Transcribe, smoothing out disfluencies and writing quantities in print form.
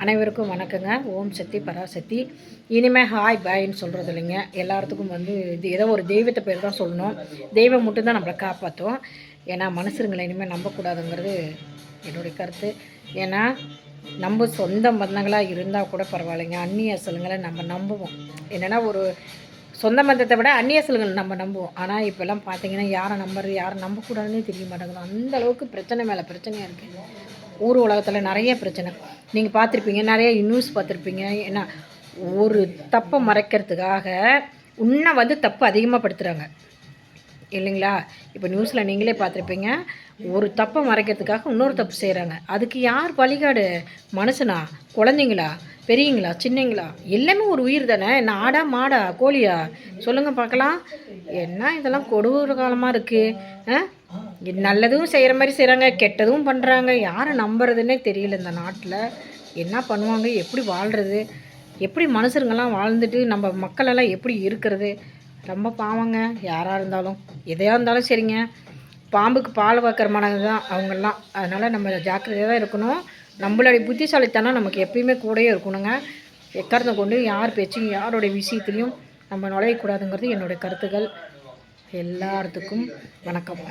அனைவருக்கும் வணக்கங்க. ஓம் சக்தி பராசக்தி. இனிமேல் ஹாய் பாய்ன்னு சொல்கிறது இல்லைங்க. எல்லாத்துக்கும் இது ஏதோ ஒரு தெய்வத்தை பேர் தான் சொல்லணும். தெய்வம் மட்டும்தான் நம்மளை காப்பாற்றும். ஏன்னா மனுஷருங்களை இனிமேல் நம்பக்கூடாதுங்கிறது என்னுடைய கருத்து. ஏன்னா நம்ம சொந்த பந்தங்களாக இருந்தால் கூட பரவாயில்லைங்க, அந்நிய அசலுங்களை நம்ம நம்புவோம். என்னென்னா ஒரு சொந்த பந்தத்தை விட அந்நிய அசலுங்கள் நம்ம நம்புவோம். ஆனால் இப்போல்லாம் பார்த்தீங்கன்னா யாரை நம்புறது யாரை நம்பக்கூடாதுன்னே தெரிய மாட்டேங்குது. அந்தளவுக்கு பிரச்சனை மேலே பிரச்சனையாக இருக்குது. ஊர் உலகத்தில் நிறைய பிரச்சனை நீங்கள் பார்த்துருப்பீங்க, நிறைய நியூஸ் பார்த்துருப்பீங்க. ஏன்னா ஒரு தப்பை மறைக்கிறதுக்காக இன்னும் தப்பு அதிகமாக படுத்துகிறாங்க இல்லைங்களா? இப்போ நியூஸில் நீங்களே பார்த்துருப்பீங்க, ஒரு தப்பை மறைக்கிறதுக்காக இன்னொரு தப்பு செய்கிறாங்க. அதுக்கு யார் வழிகாடு? மனுஷனா, குழந்தைங்களா, பெரியங்களா, சின்னங்களா? எல்லாமே ஒரு உயிர் தானே. என்ன ஆடா மாடா கோழியா? சொல்லுங்கள் பார்க்கலாம். என்ன இதெல்லாம் கொடூர காலமாக இருக்குது. நல்லதும் செய்கிற மாதிரி செய்கிறாங்க, கெட்டதும் பண்ணுறாங்க. யாரை நம்புறதுன்னே தெரியல. இந்த நாட்டில் என்ன பண்ணுவாங்க, எப்படி வாழ்கிறது, எப்படி மனுஷருங்கெல்லாம் வாழ்ந்துட்டு நம்ம மக்களெல்லாம் எப்படி இருக்கிறது? ரொம்ப பாவங்க. யாராக இருந்தாலும் எதையாக இருந்தாலும் சரிங்க. பாம்புக்கு பால் வைக்கிற மனது தான் அவங்கெல்லாம். அதனால் நம்ம ஜாக்கிரதையாக தான் இருக்கணும். நம்மளுடைய புத்திசாலித்தனம் நமக்கு எப்பயுமே கூடயே இருக்கணுங்க. எக்காரணத்தை கொண்டு யார் பேச்சும் யாருடைய விஷயத்துலையும் நம்ம நுழையக்கூடாதுங்கிறது என்னுடைய கருத்துக்கள். எல்லாத்துக்கும் வணக்கம்.